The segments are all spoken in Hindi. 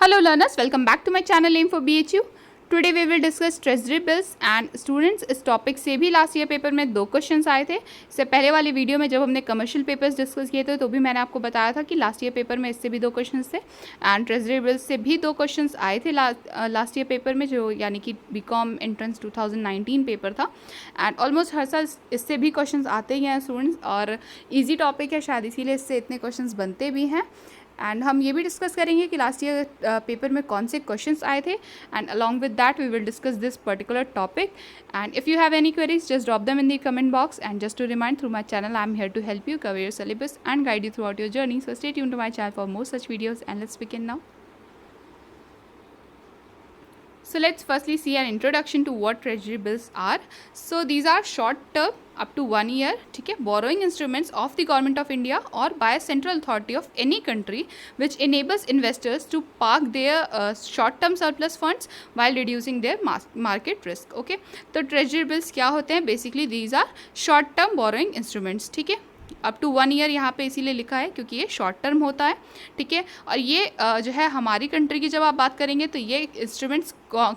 Hello learners, welcome back to my channel Aim for BHU. Today we will discuss treasury bills and students इस टॉपिक से भी लास्ट ईयर पेपर में 2 क्वेश्चंस आए थे। इससे पहले वाली वीडियो में जब हमने कमर्शियल पेपर्स डिस्कस किए थे तो भी मैंने आपको बताया था कि लास्ट ईयर पेपर में इससे भी 2 क्वेश्चंस थे एंड ट्रेजरी बिल्स से भी 2 क्वेश्चंस आए थे लास्ट ईयर पेपर में, जो यानी कि बीकॉम एंट्रेंस 2019 पेपर था। एंड ऑलमोस्ट हर साल इससे भी क्वेश्चंस आते ही हैं स्टूडेंट्स, और ईजी टॉपिक है शायद इसीलिए इससे इतने क्वेश्चंस बनते भी हैं। एंड हम ये भी डिस्कस करेंगे कि लास्ट ईयर पेपर में कौन से क्वेश्चंस आए थे, and along with that we will discuss this particular topic. And if you have any queries just drop them in the comment box, and just to remind, through my channel I am here to help you cover your syllabus and guide you throughout your journey, so stay tuned to my channel for more such videos and let's begin now. So let's firstly see an introduction to what treasury bills are. So these are short term up to 1 year, ठीक है, borrowing instruments of the government of India or by a central authority of any country which enables investors to park their short term surplus funds while reducing their market risk. Okay, तो treasury bills क्या होते हैं? Basically these are short term borrowing instruments, ठीक है, अप टू 1 ईयर यहाँ पे इसीलिए लिखा है क्योंकि ये शॉर्ट टर्म होता है, ठीक है। और ये जो है हमारी कंट्री की जब आप बात करेंगे तो ये इंस्ट्रूमेंट्स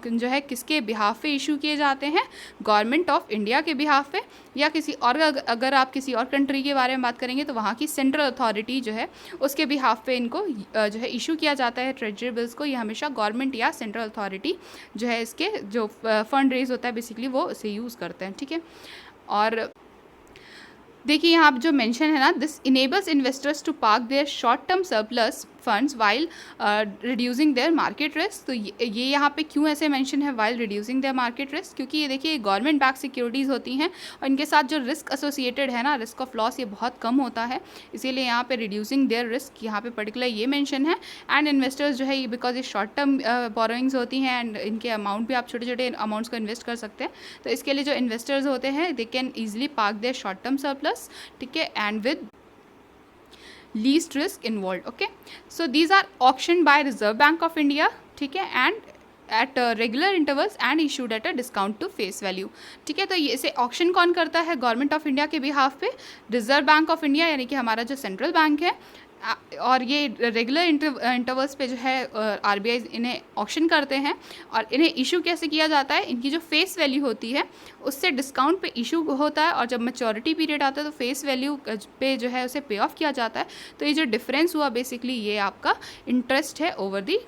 जो है किसके बिहाफ पे इशू किए जाते हैं? गवर्नमेंट ऑफ इंडिया के बिहाफ पे, या किसी और, अगर आप किसी और कंट्री के बारे में बात करेंगे तो वहाँ की सेंट्रल अथॉरिटी जो है उसके बिहाफ पे इनको जो है इशू किया जाता है ट्रेजरी बिल्स को। ये हमेशा गवर्नमेंट या सेंट्रल अथॉरिटी जो है इसके जो फंड रेज होता है बेसिकली वो इसे यूज़ करते हैं, ठीक है। और देखिए यहाँ जो मेंशन है ना, this enables investors to park their short term surplus funds while reducing their market risk. तो ये यहाँ पे क्यों ऐसे मेंशन है while reducing their market risk? क्योंकि ये देखिए गवर्नमेंट बैक सिक्योरिटीज़ होती हैं और इनके साथ जो रिस्क एसोसिएटेड है ना, रिस्क ऑफ लॉस, ये बहुत कम होता है, इसीलिए यहाँ पे रिड्यूसिंग देयर रिस्क यहाँ पे पर्टिकुलर ये मेंशन है। एंड इन्वेस्टर्स जो है ये बिकॉज ये शॉर्ट टर्म बोरोइंग्स होती हैं एंड इनके अमाउंट भी आप छोटे छोटे अमाउंट्स को इन्वेस्ट कर सकते हैं, तो इसके लिए जो इन्वेस्टर्स होते हैं they can easily park their short term surplus, ठीक है, and with least risk involved. Okay, so these are auctioned by Reserve Bank of India, ठीक है, and at regular intervals and issued at a discount to face value, ठीक है। तो ये इसे ऑक्शन कौन करता है? गवर्नमेंट ऑफ इंडिया के बिहाफ पे रिजर्व बैंक ऑफ इंडिया यानी कि हमारा जो सेंट्रल बैंक है, और ये रेगुलर इंटरवल्स पे जो है आरबीआई इन्हें ऑक्शन करते हैं। और इन्हें इशू कैसे किया जाता है? इनकी जो फेस वैल्यू होती है उससे डिस्काउंट पे इशू होता है, और जब मैच्योरिटी पीरियड आता है तो फेस वैल्यू पे जो है उसे पे ऑफ किया जाता है। तो ये जो डिफरेंस हुआ बेसिकली ये आपका इंटरेस्ट है over the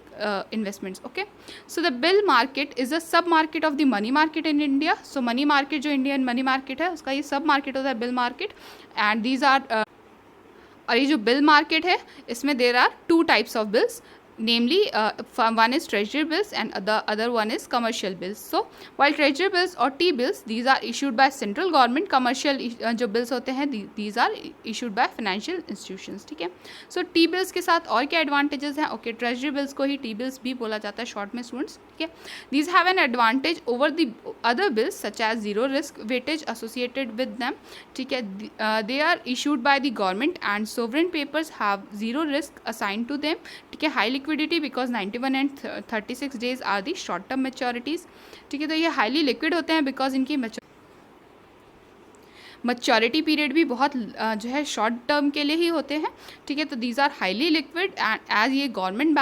investments. Okay, so the bill market is a sub market of the money market in India. So money market जो इंडियन मनी मार्केट है उसका ये सब मार्केट होता है bill market. And these are, और ये जो बिल मार्केट है इसमें there are 2 types of bills, namely one is treasury bills and the other one is commercial bills. So while treasury bills or T bills, these are issued by central government, commercial जो bills होते हैं these are issued by financial institutions, ठीक है। So T bills के साथ और क्या advantages हैं? Okay, treasury bills को ही T bills भी बोला जाता है शॉर्ट में स्टूडेंट्स, ठीक है। These have an advantage over the other bills such as zero risk weightage associated with them, ठीक है। They are issued by the government and sovereign papers have zero risk assigned to them, ठीक है। High liquidity because 91 and 36 days are the short term maturities, ठीक है। तो ये हाईली लिक्विड होते हैं बिकॉज इनकी मैच्योरिटी पीरियड भी बहुत जो है शॉर्ट टर्म के लिए ही होते हैं, ठीक है। तो these are highly liquid and as ये गवर्नमेंट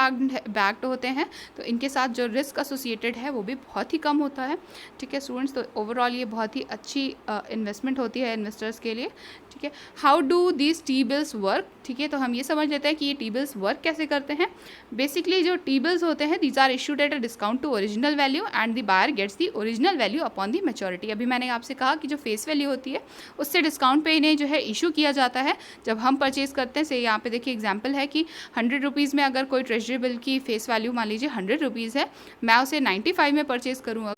बैक्ड होते हैं तो इनके साथ जो रिस्क एसोसिएटेड है वो भी बहुत ही कम होता है, ठीक है स्टूडेंट्स। तो ओवरऑल ये बहुत ही अच्छी इन्वेस्टमेंट होती है इन्वेस्टर्स के लिए, ठीक है। How do these T bills work, ठीक है। तो हम ये समझ लेते हैं कि ये टी बिल्स वर्क कैसे करते हैं। बेसिकली जो टी बिल्स होते हैं these are issued at a discount to original value and the buyer gets the original value upon the maturity. अभी मैंने आपसे कहा कि जो फेस वैल्यू होती है उससे डिस्काउंट पे इन्हें जो है इशू किया जाता है जब हम परचेज करते हैं। से यहाँ पे देखिए एग्जांपल है कि 100 रुपीज़ में अगर कोई ट्रेजरी बिल की फेस वैल्यू मान लीजिए 100 रुपीज़ है, मैं उसे 95 में परचेज करूँगा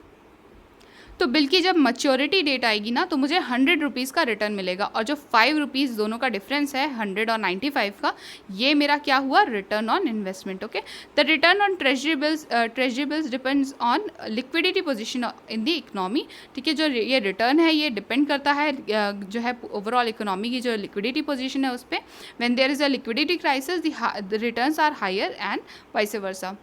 तो बिल की जब मैच्योरिटी डेट आएगी ना तो मुझे 100 रुपीज़ का रिटर्न मिलेगा, और जो 5 रुपीज़ दोनों का डिफरेंस है 100 और 95 का, ये मेरा क्या हुआ? Return on investment. Okay, the return on treasury bills depends on liquidity position in the economy, ठीक है। जो ये रिटर्न है ये डिपेंड करता है जो है ओवरऑल इकोनॉमी की जो लिक्विडिटी पोजीशन है उस पर। When there is a liquidity crisis the returns are higher and vice versa.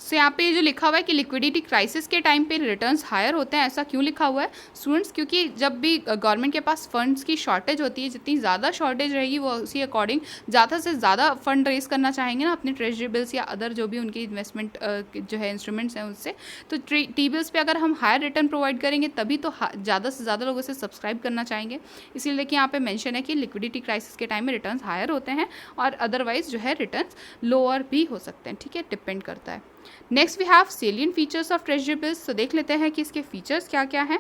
So यहाँ पे जो लिखा हुआ है कि लिक्विडिटी क्राइसिस के टाइम पे रिटर्न्स हायर होते हैं, ऐसा क्यों लिखा हुआ है स्टूडेंट्स? क्योंकि जब भी गवर्नमेंट के पास फंड्स की शॉर्टेज होती है, जितनी ज़्यादा शॉर्टेज रहेगी वो उसी अकॉर्डिंग ज़्यादा से ज़्यादा फंड रेज करना चाहेंगे ना अपने ट्रेजरी बिल्स या अदर जो भी उनकी इन्वेस्टमेंट जो है इंस्ट्रूमेंट्स हैं उससे। तो टी बिल्स पे अगर हम हायर रिटर्न प्रोवाइड करेंगे तभी तो ज़्यादा से ज़्यादा लोगों से सब्सक्राइब करना चाहेंगे। इसीलिए देखिए यहाँ पे मेंशन है कि लिक्विडिटी क्राइसिस के टाइम में रिटर्न्स हायर होते हैं और अदरवाइज जो है रिटर्न्स लोअर भी हो सकते हैं, ठीक है, डिपेंड करता है। Next we have salient features of treasury bills. तो देख लेते हैं कि इसके फीचर्स क्या क्या हैं।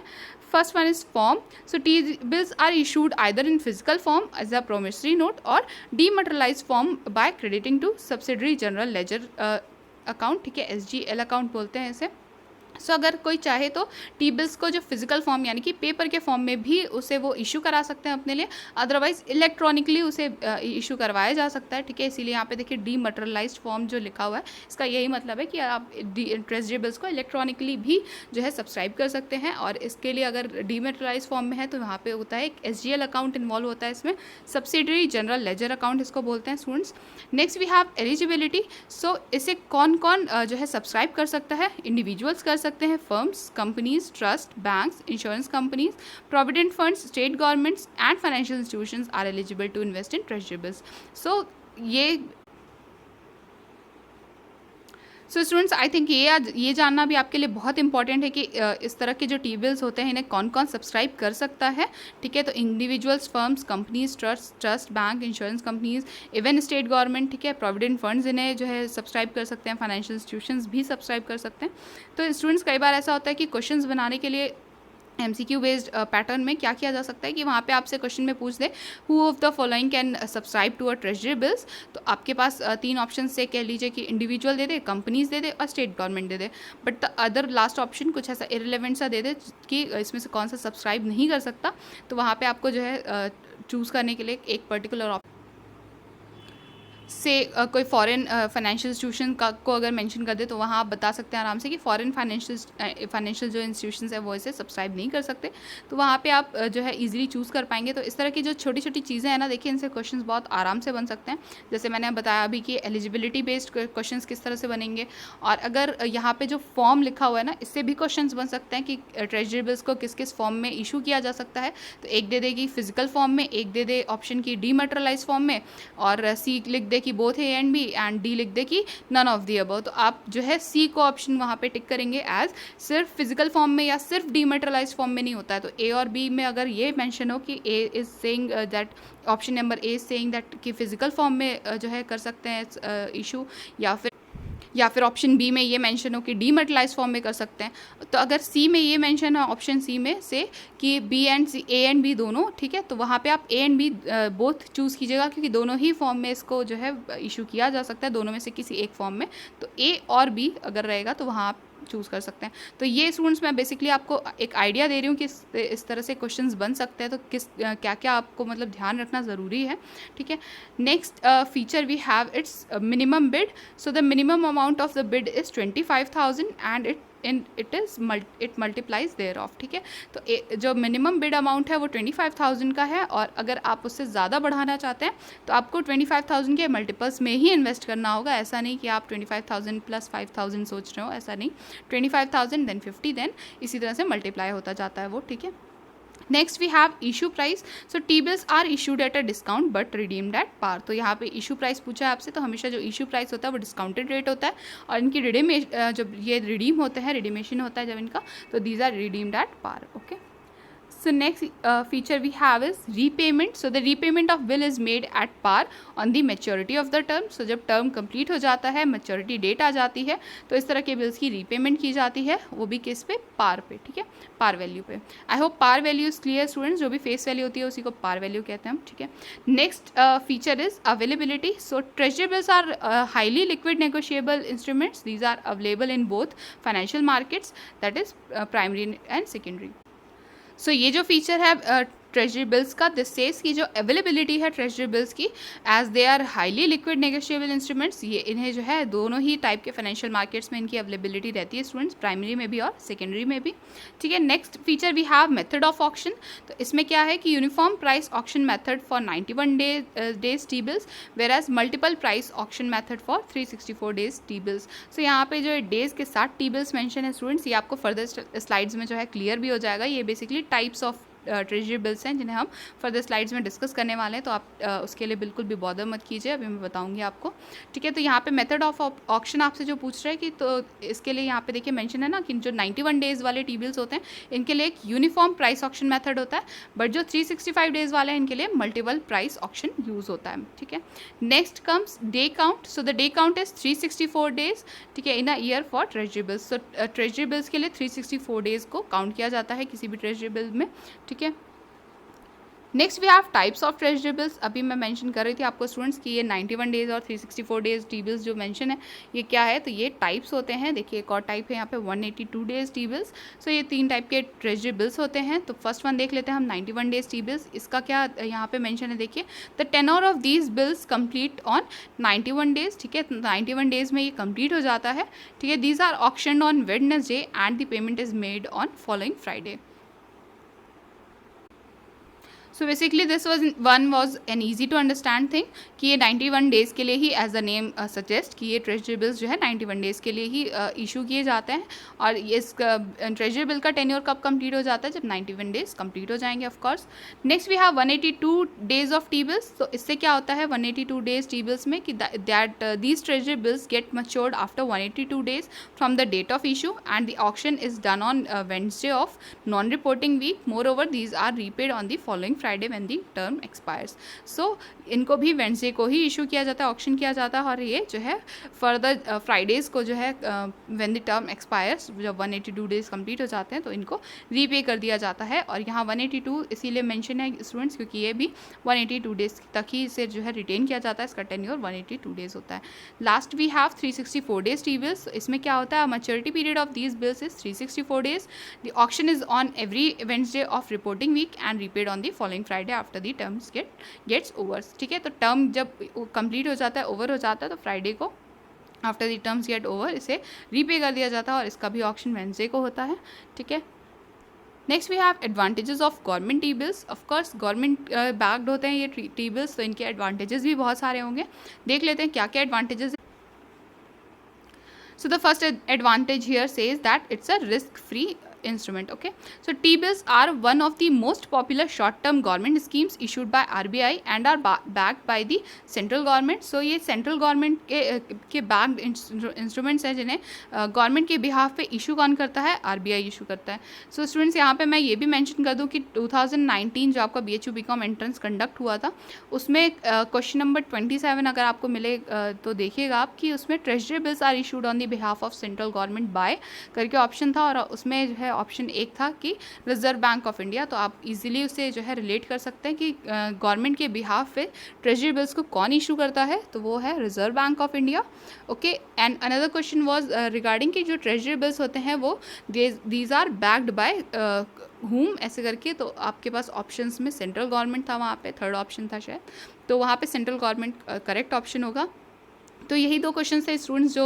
First one is form. So T bills are issued either in physical form as a promissory note और dematerialised form by crediting to subsidiary general ledger account, ठीक है, SGL अकाउंट बोलते हैं इसे। सो अगर कोई चाहे तो टी बिल्स को जो फिजिकल फॉर्म यानी कि पेपर के फॉर्म में भी उसे वो इशू करा सकते हैं अपने लिए, अदरवाइज इलेक्ट्रॉनिकली उसे इशू करवाया जा सकता है, ठीक है। इसीलिए यहाँ पे देखिए डीमटेरियलाइज्ड फॉर्म जो लिखा हुआ है इसका यही मतलब है कि आप ट्रेजरी बिल्स को इलेक्ट्रॉनिकली भी जो है सब्सक्राइब कर सकते हैं। और इसके लिए अगर डीमटेरियलाइज्ड फॉर्म में है तो वहाँ पे होता है एक SGL अकाउंट इन्वॉल्व होता है इसमें, सब्सिडरी जनरल लेजर अकाउंट इसको बोलते हैं students. Next we have eligibility. So इसे कौन कौन जो है सब्सक्राइब कर सकता है? इंडिविजुअल्स कर सकते हैं, firms, companies, trust, banks, insurance companies, provident funds, state governments and financial institutions are eligible to invest in treasury bills. So students I think ये जानना भी आपके लिए बहुत इंपॉर्टेंट है कि इस तरह के जो टी बिल्स होते हैं इन्हें कौन कौन सब्सक्राइब कर सकता है, ठीक है। तो individuals, firms, companies, trust, bank, insurance companies, even state government, ठीक है, प्रोविडेंट फंड्स इन्हें जो है सब्सक्राइब कर सकते हैं, फाइनेंशियल इंस्टीट्यूशंस भी सब्सक्राइब कर सकते हैं। तो स्टूडेंट्स कई बार ऐसा होता है कि क्वेश्चंस बनाने के लिए MCQ बेस्ड पैटर्न में क्या किया जा सकता है कि वहाँ पे आपसे क्वेश्चन में पूछ दे who of the following can subscribe to a treasury bills. तो आपके पास तीन ऑप्शन से कह लीजिए कि इंडिविजुअल दे दे, कंपनीज दे दे और state government they they, but the other last option कुछ ऐसा इररिलेवेंट सा दे दे कि इसमें से कौन सा सब्सक्राइब नहीं कर सकता। तो वहाँ पर आपको जो है चूज़ करने के लिए एक पर्टिकुलर से कोई फॉरेन फाइनेंशियल इंस्टीट्यूशन को अगर मेंशन कर दे तो वहाँ आप बता सकते हैं आराम से कि फॉरेन फाइनेंशियल जो इंस्टीट्यूशंस है वो इसे सब्सक्राइब नहीं कर सकते। तो वहाँ पे आप जो है इजीली चूज़ कर पाएंगे। तो इस तरह की जो छोटी छोटी चीज़ें हैं ना, देखिए इनसे क्वेश्चंस बहुत आराम से बन सकते हैं। जैसे मैंने बताया अभी कि एलिजिबिलिटी बेस्ड क्वेश्चंस किस तरह से बनेंगे, और अगर यहाँ पे जो फॉर्म लिखा हुआ है ना इससे भी क्वेश्चंस बन सकते हैं कि ट्रेजरी बिल्स को किस किस फॉर्म में इशू किया जा सकता है। तो एक दे देगी फिजिकल फॉर्म में, एक दे दे ऑप्शन की डीमटेरियलाइज्ड फॉर्म में, और सी लिख दे कि both A and B, and D लिख दे कि नन ऑफ दी अबव। तो आप जो है सी को ऑप्शन वहाँ पे टिक करेंगे एज सिर्फ फिजिकल फॉर्म में या सिर्फ डीमटेरियलाइज्ड फॉर्म में नहीं होता है। तो ए और बी में अगर ये मेंशन हो कि A is saying that, option number A is saying that कि फिजिकल फॉर्म में जो है कर सकते हैं इशू, या फिर ऑप्शन बी में ये मेंशन हो कि डीमटेरियलाइज्ड फॉर्म में कर सकते हैं। तो अगर सी में ये मेंशन है ऑप्शन सी में से कि B and C, A and B दोनों, ठीक है, तो वहाँ पे आप A and B both choose कीजिएगा क्योंकि दोनों ही फॉर्म में इसको जो है इशू किया जा सकता है, दोनों में से किसी एक फॉर्म में। तो ए और बी अगर रहेगा तो वहाँ आप चूज़ कर सकते हैं। तो ये स्टूडेंट्स मैं बेसिकली आपको एक आइडिया दे रही हूँ कि इस तरह से क्वेश्चंस बन सकते हैं। तो क्या क्या आपको मतलब ध्यान रखना ज़रूरी है, ठीक है। Next feature we have its minimum bid. So the minimum amount of the bid is 25,000 and it multiplies thereof, ठीक है। तो जो मिनिमम बिड अमाउंट है वो 25,000 का है, और अगर आप उससे ज़्यादा बढ़ाना चाहते हैं तो आपको 25,000 के मल्टीपल्स में ही इन्वेस्ट करना होगा। ऐसा नहीं कि आप 25,000 प्लस 5,000 सोच रहे हो, ऐसा नहीं। 25,000 देन 50 देन इसी तरह से मल्टीप्लाई होता जाता है वो, ठीक है। Next we have issue price. So T bills are issued at a discount but redeemed at par. तो यहाँ पे इशू प्राइस पूछा है आपसे, तो हमेशा जो इशू प्राइस होता है वो डिस्काउंटेड रेट होता है, और इनकी जब ये रिडीम होते हैं, रिडीमेशन होता है जब इनका, तो these are redeemed at par, okay. So next feature we have is repayment. So the repayment of bill is made at par on the maturity of the term. So जब term complete हो जाता है, maturity date आ जाती है, तो इस तरह के bills की repayment की जाती है, वो भी किस पे? par पे, ठीक है, par value पे। I hope par value is clear students। जो भी face value होती है उसी को par value कहते हैं हम, ठीक है। Next feature is availability. So treasury bills are highly liquid negotiable instruments. These are available in both financial markets, that is primary and secondary. सो ये जो फीचर है ट्रेजरी बिल्स का। दिस सेज की जो अवेलेबिलिटी है ट्रेजरी बिल्स की, as they are highly liquid negotiable instruments, ये इन्हें जो है दोनों ही टाइप के फाइनेंशियल मार्केट्स में इनकी अवेलेबिलिटी रहती है स्टूडेंट्स, प्राइमरी में भी और सेकेंडरी में भी। ठीक है, next feature we have method of auction. तो इसमें क्या है कि uniform price auction method for 91 days T bills, whereas multiple price auction method for 364 days T bills. So यहाँ पे जो डेज के साथ टी बिल्स मेंशन है स्टूडेंट्स, ये आपको फर्दर स्लाइड्स में जो है क्लियर भी हो जाएगा। ये basically types of treasury bills हैं जिन्हें हम फर्दर स्लाइड्स में डिस्कस करने वाले हैं, तो आप उसके लिए बिल्कुल भी बॉदर मत कीजिए, अभी मैं बताऊंगी आपको। ठीक है, तो यहाँ पे मेथड ऑफ ऑक्शन आपसे जो पूछ रहे हैं कि, तो इसके लिए यहाँ पे देखिए मेंशन है ना कि जो 91 डेज़ वाले टी बिल्स होते हैं इनके लिए एक यूनिफॉर्म प्राइस ऑक्शन मेथड होता है, बट जो 365 डेज़ वाले हैं इनके लिए मल्टीपल प्राइस ऑक्शन यूज़ होता है। ठीक है, next comes day count. So the day count is 364 days, ठीक है, in a year for treasury bills. So treasury bills के लिए 364 डेज़ को काउंट किया जाता है किसी भी ट्रेजरी बिल में। ठीक है, next we have types of treasury bills. अभी मैं मेंशन कर रही थी आपको स्टूडेंट्स कि ये 91 डेज और 364 डेज टी बिल्स जो मेंशन है ये क्या है, तो ये टाइप्स होते हैं। देखिए एक और टाइप है यहाँ पे 182 डेज टी बिल्स। सो ये 3 टाइप के ट्रेजरी बिल्स होते हैं। तो फर्स्ट वन देख लेते हैं हम 91 डेज टी बिल्स। इसका क्या यहाँ पे मेंशन है, देखिए the tenure of these bills complete on 91 days. ठीक है, 91 डेज में ये कंप्लीट हो जाता है। ठीक है, these are auctioned on Wednesday and the payment is made on following Friday. So basically this was an easy to understand thing कि ये 91 डेज़ के लिए ही, एज अ नेम सजेस्ट, कि ये ट्रेजरी बिल्स जो है 91 डेज़ के लिए ही इशू किए जाते हैं। और इस ट्रेजरी बिल का टेन्योर कब कंप्लीट हो जाता है, जब 91 डेज़ कंप्लीट हो जाएंगे of course. Next we have 182 days of T bills. तो इससे क्या होता है 182 डेज टी बिल्स में कि that these treasury bills get matured after 182 days from the date of issue and the auction is done on Wednesday of non reporting week. Moreover these are repaid on the following Friday when the term expires. सो इनको भी वेडनेसडे को ही इशू किया जाता है, ऑक्शन किया जाता है, और ये जो है फर्दर फ्राइडेज़ को जो है व्हेन द टर्म एक्सपायर्स, जब 182 डेज कंप्लीट हो जाते हैं तो इनको रीपे कर दिया जाता है। और यहाँ 182 इसीलिए मेंशन है स्टूडेंट्स क्योंकि ये भी 182 डेज तक ही इसे जो है रिटेन किया जाता है, इसका टेन्योर 182 डेज होता है। Last we have 364 days T bills. इसमें क्या होता है, maturity period of these bills is 364 days. The auction is on every Wednesday of reporting week and repaid on the following Friday after the terms gets over. ठीक है, तो टर्म जब कंप्लीट हो जाता है, ओवर हो जाता है, तो फ्राइडे को after the terms get over इसे रीपे कर दिया जाता है, और इसका भी ऑक्शन वेडनेसडे को होता है। ठीक है, next we have advantages of government T bills. Of course government backed होते हैं ये टी बिल्स, तो इनके एडवांटेजेस भी बहुत सारे होंगे। देख लेते हैं क्या क्या advantages. So the first advantage here says that it's a risk-free instrument. Okay, so T-bills are one of the most popular short-term government schemes issued by RBI and are backed by the central government. So ये central government के backed instruments हैं जिन्हें government के behalf पे issue कौन करता है, RBI issue करता है। So students यहाँ पे मैं ये भी mention कर दूँ कि 2019 जो आपका BHU BCom entrance conduct हुआ था उसमें question number 27 अगर आपको मिले तो देखिएगा आप कि उसमें treasury bills are issued on the behalf of central government by करके ऑप्शन था, और उसमें जो है ऑप्शन एक था कि रिजर्व बैंक ऑफ इंडिया। तो आप इजीली उसे जो है रिलेट कर सकते हैं कि गवर्नमेंट के बिहाफ पे ट्रेजरी बिल्स को कौन इशू करता है, तो वो है reserve bank of India. Okay, and another question was regarding कि जो ट्रेजरी बिल्स होते हैं वो these are backed by whom, ऐसे करके। तो आपके पास ऑप्शंस में सेंट्रल गवर्नमेंट था, वहाँ पे थर्ड ऑप्शन था शायद, तो वहाँ पे सेंट्रल गवर्नमेंट करेक्ट ऑप्शन होगा। तो यही दो क्वेश्चन थे स्टूडेंट्स जो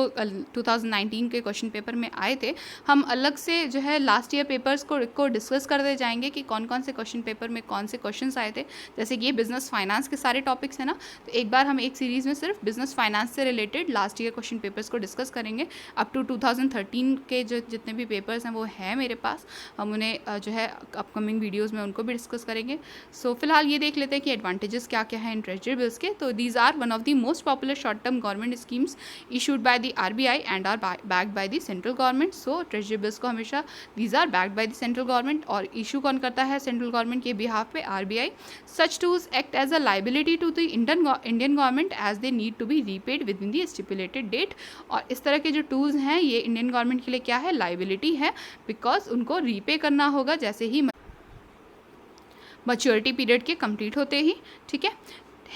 2019 के क्वेश्चन पेपर में आए थे। हम अलग से जो है लास्ट ईयर पेपर्स को डिस्कस करते जाएंगे कि कौन कौन से क्वेश्चन पेपर में कौन से क्वेश्चंस आए थे। जैसे कि ये बिजनेस फाइनेंस के सारे टॉपिक्स हैं ना, तो एक बार हम एक सीरीज़ में सिर्फ बिजनेस फाइनेंस से related last year question papers को डिस्कस करेंगे। अप टू 2013 के जो जितने भी पेपर्स हैं वो हैं मेरे पास, हम उन्हें जो है अपकमिंग वीडियोज़ में उनको भी डिस्कस करेंगे। सो फिलहाल ये देख लेते हैं कि एडवांटेजेस क्या क्या हैं इन ट्रेजरी बिल्स के। तो these are one of the most popular short term government schemes issued by the RBI and are backed by the central government. So treasury bills को हमेशा these are backed by the central government, और issue कौन करता है central government के behalf पे, RBI. Such tools act as a liability to the Indian government as they need to be repaid within the stipulated date. और इस तरह के जो tools हैं ये इंडियन गवर्नमेंट के लिए क्या है, liability है, बिकॉज उनको रीपे करना होगा जैसे ही मैच्योरिटी पीरियड के कंप्लीट होते ही। ठीक है,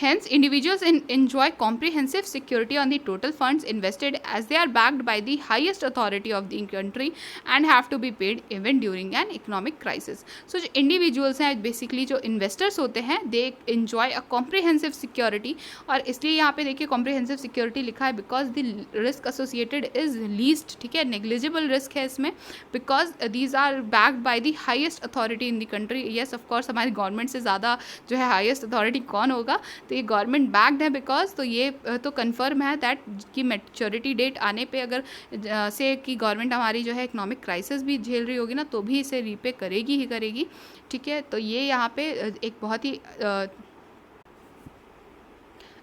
Hence, individuals enjoy comprehensive security on the total funds invested as they are backed by the highest authority of the country and have to be paid even during an economic crisis. So, जो individuals हैं basically जो investors होते हैं they enjoy a comprehensive security, और इसलिए यहाँ पे देखिए comprehensive security लिखा है because the risk associated is least, ठीक है, negligible risk है इसमें, because these are backed by the highest authority in the country. Yes, of course हमारी गवर्नमेंट से ज़्यादा जो है हाईएस्ट अथॉरिटी कौन होगा, तो ये गवर्नमेंट बैक्ड है बिकॉज, तो ये तो कन्फर्म है दैट कि मैच्योरिटी डेट आने पे अगर से कि गवर्नमेंट हमारी जो है इकोनॉमिक क्राइसिस भी झेल रही होगी ना तो भी इसे रीपे करेगी ही करेगी, ठीक है। तो ये यहाँ पे एक बहुत ही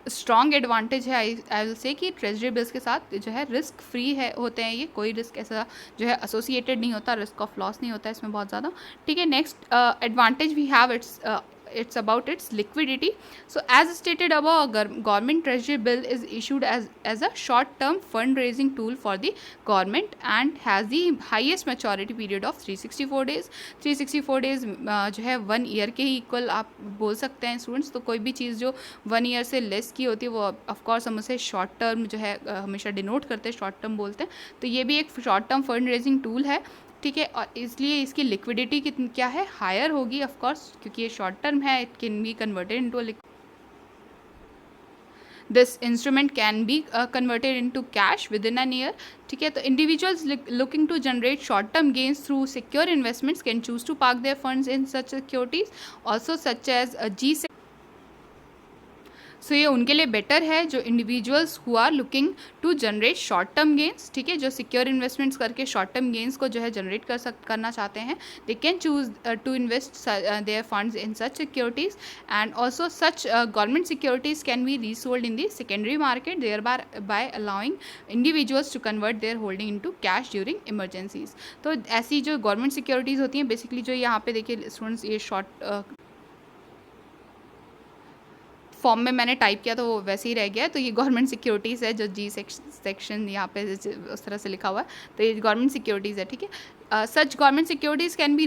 स्ट्रॉन्ग एडवांटेज है आई विल से कि ट्रेजरी बिल्स के साथ जो है रिस्क फ्री है होते हैं, ये कोई रिस्क ऐसा जो है एसोसिएटेड नहीं होता, रिस्क ऑफ लॉस नहीं होता है इसमें बहुत ज़्यादा, ठीक है। Next advantage we have it's about its liquidity. So as stated above, a government treasury bill is issued as a short term fundraising tool for the government and has the highest maturity period of 364 days. 364 days जो है 1 ईयर के ही इक्वल आप बोल सकते हैं स्टूडेंट्स। तो कोई भी चीज़ जो 1 ईयर से लेस की होती है वो ऑफकोर्स हम उसे शॉर्ट टर्म जो है हमेशा डिनोट करते हैं, शॉर्ट टर्म बोलते हैं। तो ये भी एक short term fund raising tool है, ठीक है, और इसलिए इसकी लिक्विडिटी कितनी क्या है हायर होगी ऑफकोर्स, क्योंकि ये शॉर्ट टर्म है, it can be converted into this instrument can be converted into cash within an year, ठीक है। तो individuals looking to generate short term gains through secure investments can choose to park their funds in such securities also such as G. सो ये उनके लिए बेटर है जो individuals who are looking to generate short term gains, ठीक है, जो सिक्योर इन्वेस्टमेंट्स करके शॉर्ट टर्म गेन्स को जो है जनरेट करना चाहते हैं। They can choose to invest their funds in such securities and also such government securities can be resold in the secondary market thereby allowing individuals to convert their holding into cash during emergencies. तो ऐसी जो गवर्नमेंट सिक्योरिटीज़ होती हैं बेसिकली, जो यहाँ पे देखिए स्टूडेंट्स ये शॉर्ट फॉर्म में मैंने टाइप किया तो वो वैसे ही रह गया है। तो ये गवर्नमेंट सिक्योरिटीज़ है, जो जी सेक्शन यहाँ पे उस तरह से लिखा हुआ है, तो ये गवर्नमेंट सिक्योरिटीज़ है, ठीक है। Such government securities can be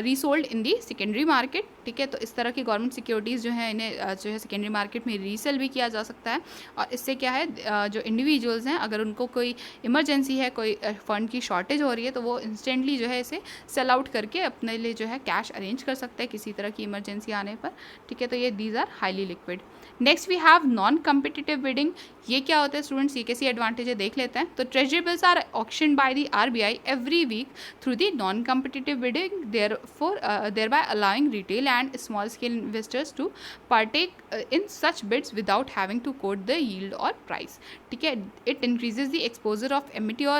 resold in the secondary market, ठीक है। तो इस तरह की गवर्नमेंट सिक्योरिटीज़ जो है इन्हें जो है सेकेंडरी मार्केट में रीसेल भी किया जा सकता है, और इससे क्या है जो इंडिविजुअल्स हैं अगर उनको कोई इमरजेंसी है, कोई फंड की शॉर्टेज हो रही है तो वो इंस्टेंटली जो है इसे सेल आउट करके अपने लिए जो है कैश अरेंज कर सकते हैं किसी तरह की इमरजेंसी आने पर, ठीक है। तो ये these are highly liquid. Next we have non competitive bidding. ये क्या होता है स्टूडेंट्स, ये कैसी एडवांटेज है देख लेते हैं। तो treasury bills are auction by the RBI every week through the non-competitive bidding, thereby allowing retail and small-scale investors to partake in such bids without having to quote the yield or price, ठीक है। It increases the exposure of immature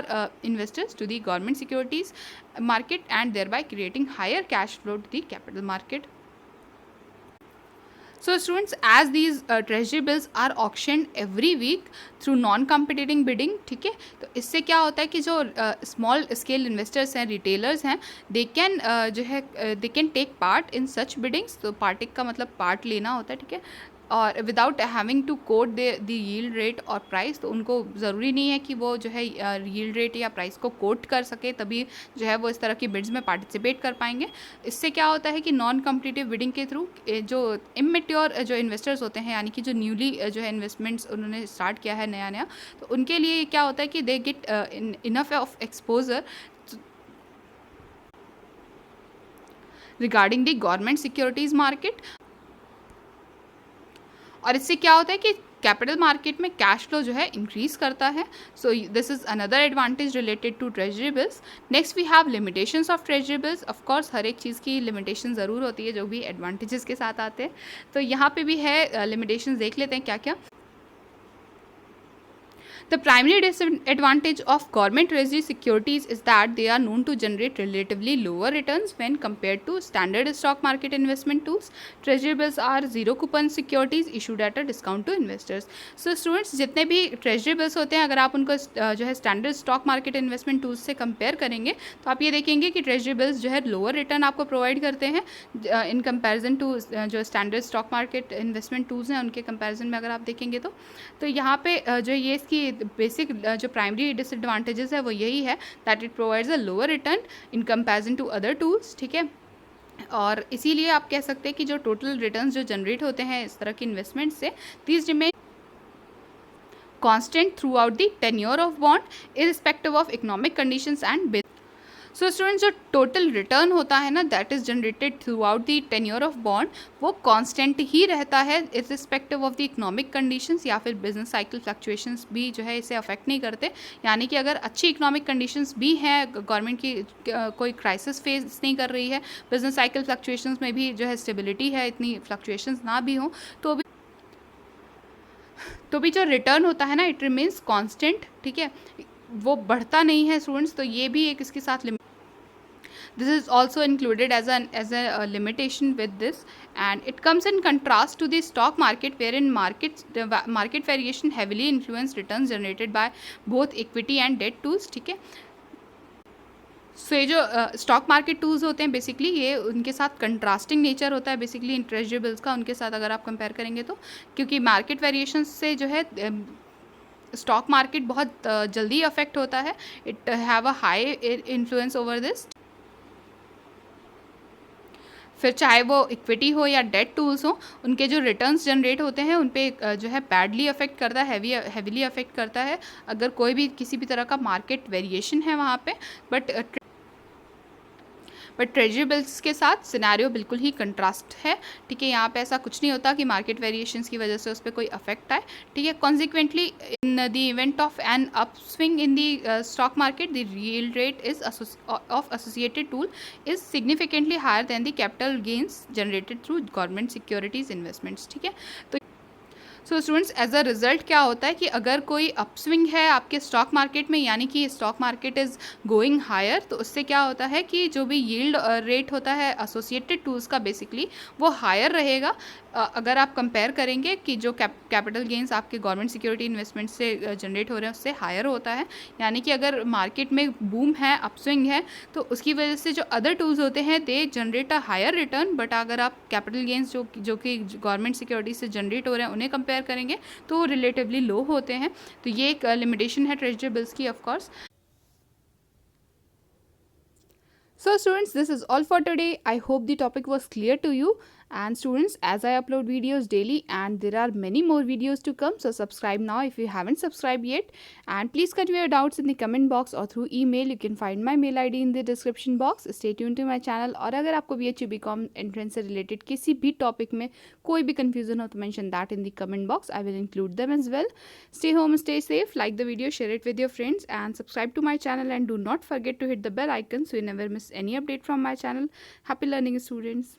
investors to the government securities market and thereby creating higher cash flow to the capital market. So students, as these treasury bills are auctioned every week through non-competing bidding, ठीक है, तो इससे क्या होता है कि जो स्मॉल स्केल इन्वेस्टर्स हैं, रिटेलर्स हैं, दे कैन जो है they can take part in such biddings. तो पार्टिक का मतलब पार्ट लेना होता है, ठीक है, और without having to quote the yield rate और प्राइस। तो उनको ज़रूरी नहीं है कि वो जो है यील्ड रेट या प्राइस को कोट कर सके तभी जो है वो इस तरह की बिड्स में पार्टिसिपेट कर पाएंगे। इससे क्या होता है कि नॉन कम्पिटिटिव बिडिंग के थ्रू जो इमेच्योर जो इन्वेस्टर्स होते हैं, यानी कि जो न्यूली जो है इन्वेस्टमेंट्स उन्होंने स्टार्ट किया है नया, तो उनके लिए क्या होता है कि they get enough of exposure regarding the government securities market. और इससे क्या होता है कि कैपिटल मार्केट में कैश फ्लो जो है इंक्रीज करता है। So this is another advantage related to treasury bills. Next we have limitations of treasury bills. Of course हर एक चीज़ की लिमिटेशन ज़रूर होती है जो भी एडवांटेजेस के साथ आते हैं। तो यहाँ पे भी है लिमिटेशंस, देख लेते हैं क्या क्या। The primary disadvantage of government treasury securities is that they are known to generate relatively lower returns when compared to standard stock market investment tools. Treasury bills are zero coupon securities issued at a discount to investors. So students, जितने भी treasury bills होते हैं अगर आप उनको जो है standard stock market investment tools से compare करेंगे तो आप ये देखेंगे कि treasury bills जो है lower return आपको provide करते हैं in comparison to जो standard stock market investment tools हैं उनके comparison में अगर आप देखेंगे तो यहाँ पे जो ये इसकी बेसिक जो प्राइमरी डिसएडवांटेजेस है वो यही है that it provides a lower return in comparison to other tools, ठीक है। और इसीलिए आप कह सकते हैं कि जो टोटल रिटर्न्स जो जनरेट होते हैं इस तरह की इन्वेस्टमेंट से, these remain constant through out the tenure of bond irrespective of economic conditions and. So students, जो टोटल रिटर्न होता है ना that is generated through out the tenure of bond, वो कांस्टेंट ही रहता है irrespective of the economic conditions या फिर बिजनेस साइकिल फ्लक्चुएशंस भी जो है इसे अफेक्ट नहीं करते। यानी कि अगर अच्छी इकोनॉमिक कंडीशंस भी हैं, गवर्नमेंट की कोई क्राइसिस फेस नहीं कर रही है, बिजनेस साइकिल फ्लक्चुएशंस में भी जो है स्टेबिलिटी है, इतनी फ्लक्चुएशंस ना भी हों, तो भी जो रिटर्न होता है ना इट रिमेन्स कांस्टेंट, ठीक है, वो बढ़ता नहीं है स्टूडेंट्स। तो ये भी एक इसके साथ this is also included as a limitation with this, and it comes in contrast to the stock market wherein market variation heavily influence returns generated by both equity and debt tools, ठीक है। सो ये जो स्टॉक मार्केट टूल्स होते हैं बेसिकली ये उनके साथ कंट्रास्टिंग नेचर होता है बेसिकली इन ट्रेजरी बिल्स का उनके साथ अगर आप कंपेयर करेंगे तो, क्योंकि मार्केट वेरिएशन से जो है स्टॉक मार्केट बहुत जल्दी अफेक्ट होता है, it have a high influence over this. फिर चाहे वो इक्विटी हो या डेट टूल्स हो, उनके जो रिटर्न्स जनरेट होते हैं उन पे जो है बैडली अफेक्ट करता है, हैवीली अफेक्ट करता है अगर कोई भी किसी भी तरह का मार्केट वेरिएशन है वहाँ पे। बट ट्रेजरी बिल्स के साथ सिनेरियो बिल्कुल ही कंट्रास्ट है, ठीक है। यहाँ पे ऐसा कुछ नहीं होता कि मार्केट वेरिएशंस की वजह से उस पर कोई अफेक्ट आए, ठीक है। Consequently in the event of an upswing in the stock market the yield rate is of associated tool is significantly higher than the capital gains generated through government securities investments, ठीक है। तो so students, as a result क्या होता है कि अगर कोई अपस्विंग है आपके स्टॉक मार्केट में, यानी कि stock market is going higher, तो उससे क्या होता है कि जो भी यील्ड रेट होता है एसोसिएटेड टूल्स का बेसिकली वो हायर रहेगा। अगर आप कंपेयर करेंगे कि जो कैपिटल गेंस आपके गवर्नमेंट सिक्योरिटी इन्वेस्टमेंट से जनरेट हो रहे हैं उससे हायर होता है। यानी कि अगर मार्केट में बूम है, अपस्विंग है, तो उसकी वजह से जो अदर टूल्स होते हैं they generate a higher return, but अगर आप कैपिटल गेंस जो कि गवर्नमेंट सिक्योरिटी से जनरेट हो रहे हैं उन्हें कंपेयर करेंगे तो वो रिलेटिवली लो होते हैं। तो ये एक लिमिटेशन है ट्रेजरी बिल्स की, of course. So students, this is all for today. I hope the topic was clear to you. And students, as I upload videos daily and there are many more videos to come, so subscribe now if you haven't subscribed yet. And please convey your doubts in the comment box or through email. You can find my mail ID in the description box. Stay tuned to my channel. और अगर आपको BHU BCom entrance से related किसी भी topic में कोई भी confusion हो तो mention that in the comment box. I will include them as well. Stay home, stay safe. Like the video, share it with your friends, and subscribe to my channel. And do not forget to hit the bell icon so you never miss any update from my channel. Happy learning, students.